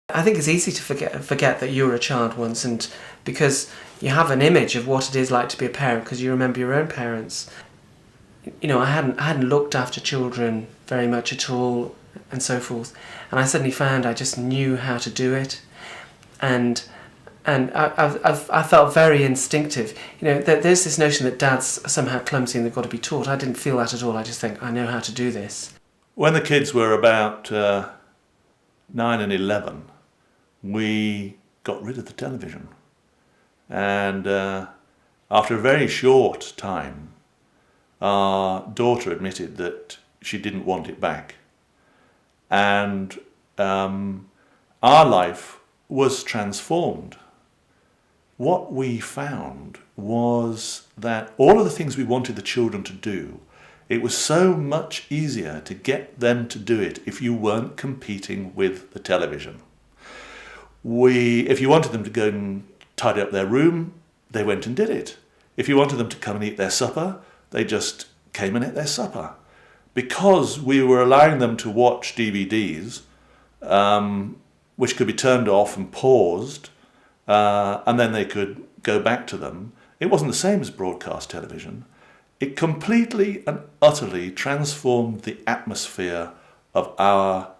I think it's easy to forget that you were a child once, and because you have an image of what it is like to be a parent because you remember your own parents. You know, I hadn't looked after children very much at all, and so forth. And I suddenly found I just knew how to do it, and I felt very instinctive. You know, there's this notion that dads are somehow clumsy and they've got to be taught. I didn't feel that at all. I just think I know how to do this. When the kids were about 9 and 11, we got rid of the television. And after a very short time, our daughter admitted that she didn't want it back. And our life was transformed. What we found was that all of the things we wanted the children to do, it was so much easier to get them to do it if you weren't competing with the television. If you wanted them to go and tidy up their room, they went and did it. If you wanted them to come and eat their supper, they just came and ate their supper. Because we were allowing them to watch DVDs, which could be turned off and paused, and then they could go back to them, it wasn't the same as broadcast television. It completely and utterly transformed the atmosphere of our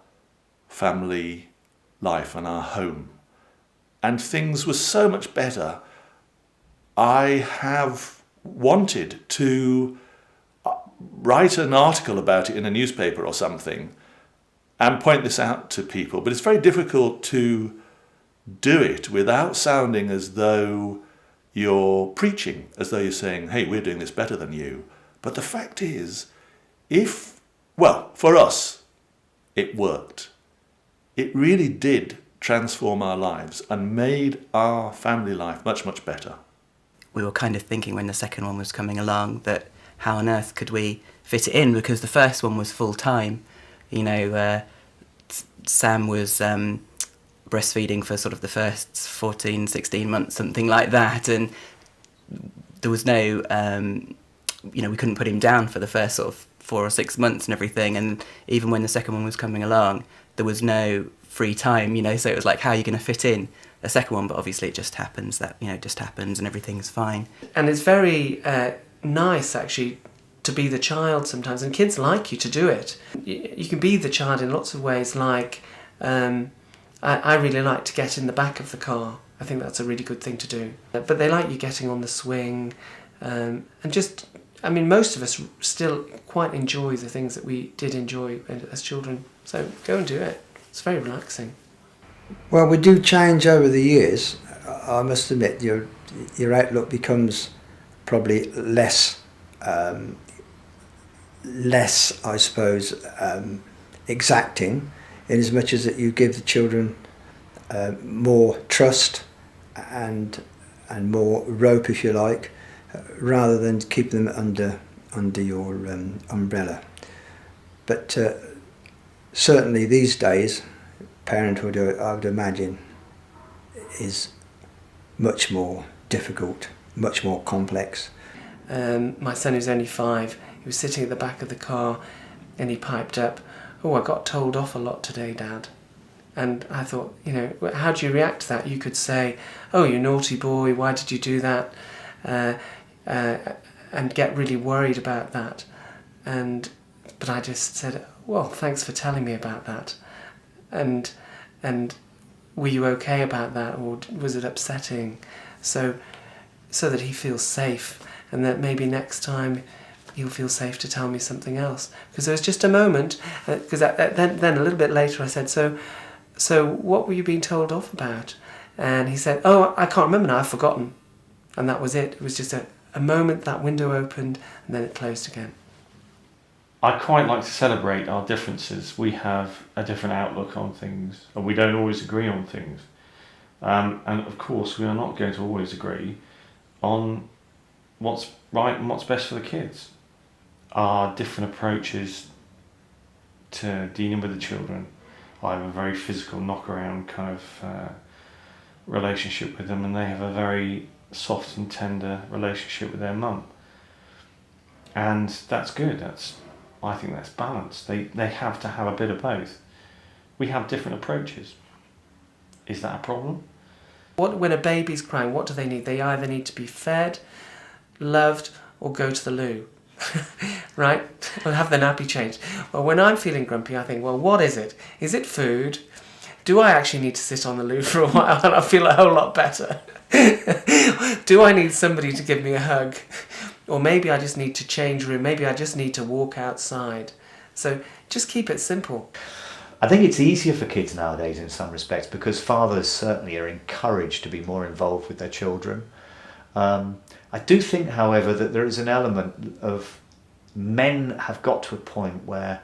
family life and our home. And things were so much better. I have wanted to write an article about it in a newspaper or something and point this out to people, but it's very difficult to do it without sounding as though you're preaching, as though you're saying, hey, we're doing this better than you. But the fact is, for us, it worked. It really did transform our lives and made our family life much, much better. We were kind of thinking when the second one was coming along that how on earth could we fit it in, because the first one was full time. You know, Sam was breastfeeding for sort of the first 14, 16 months, something like that, and there was no, we couldn't put him down for the first sort of 4 or 6 months and everything, and even when the second one was coming along, there was no free time, so it was like, how are you going to fit in a second one? But obviously it just happens and everything's fine. And it's very nice, actually, to be the child sometimes, and kids like you to do it. You can be the child in lots of ways, like I really like to get in the back of the car. I think that's a really good thing to do. But they like you getting on the swing, and most of us still quite enjoy the things that we did enjoy as children. So go and do it. It's very relaxing. Well, we do change over the years. I must admit, your outlook becomes probably less, I suppose, exacting, in as much as that you give the children more trust and more rope, if you like, rather than keep them under your umbrella. But certainly these days, parenthood, I would imagine, is much more difficult, much more complex. My son, who's only 5, he was sitting at the back of the car and he piped up, "Oh, I got told off a lot today, Dad." And I thought, how do you react to that? You could say, "Oh, you naughty boy, why did you do that?" And get really worried about that. But I just said, "Well, thanks for telling me about that." And were you okay about that, or was it upsetting? So that he feels safe, and that maybe next time he'll feel safe to tell me something else. Because there was just a moment, because then a little bit later I said, so what were you being told off about? And he said, "Oh, I can't remember now, I've forgotten." And that was it. It was just a moment, that window opened, and then it closed again. I quite like to celebrate our differences. We have a different outlook on things, and we don't always agree on things. And of course, we are not going to always agree on what's right and what's best for the kids. Our different approaches to dealing with the children. I have a very physical knock-around kind of relationship with them, and they have a very soft and tender relationship with their mum. And that's good. I think that's balanced. They have to have a bit of both. We have different approaches. Is that a problem? When a baby's crying, what do they need? They either need to be fed, loved, or go to the loo. Right? Or have the nappy changed. Well, when I'm feeling grumpy, I think, well, what is it? Is it food? Do I actually need to sit on the loo for a while and I feel a whole lot better? Do I need somebody to give me a hug? Or maybe I just need to change room. Maybe I just need to walk outside. So just keep it simple. I think it's easier for kids nowadays in some respects because fathers certainly are encouraged to be more involved with their children. I do think, however, that there is an element of men have got to a point where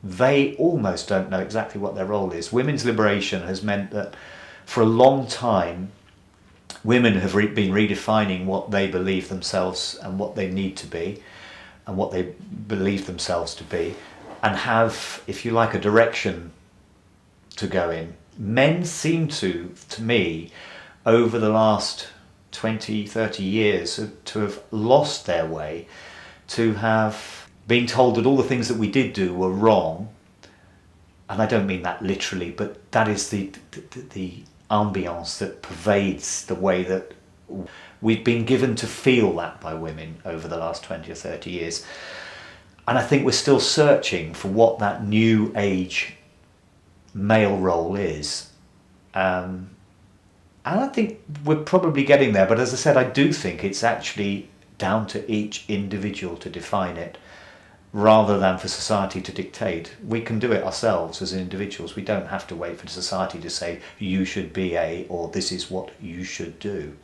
they almost don't know exactly what their role is. Women's liberation has meant that for a long time, women have been redefining what they believe themselves and what they need to be and what they believe themselves to be, and have, if you like, a direction to go in. Men seem to me, over the last 20, 30 years, to have lost their way, to have been told that all the things that we did do were wrong. And I don't mean that literally, but that is the ambience that pervades the way that we've been given to feel that by women over the last 20 or 30 years. And I think we're still searching for what that new age male role is. And I think we're probably getting there, but as I said, I do think it's actually down to each individual to define it, rather than for society to dictate. We can do it ourselves as individuals. We don't have to wait for society to say, you should be a, or this is what you should do.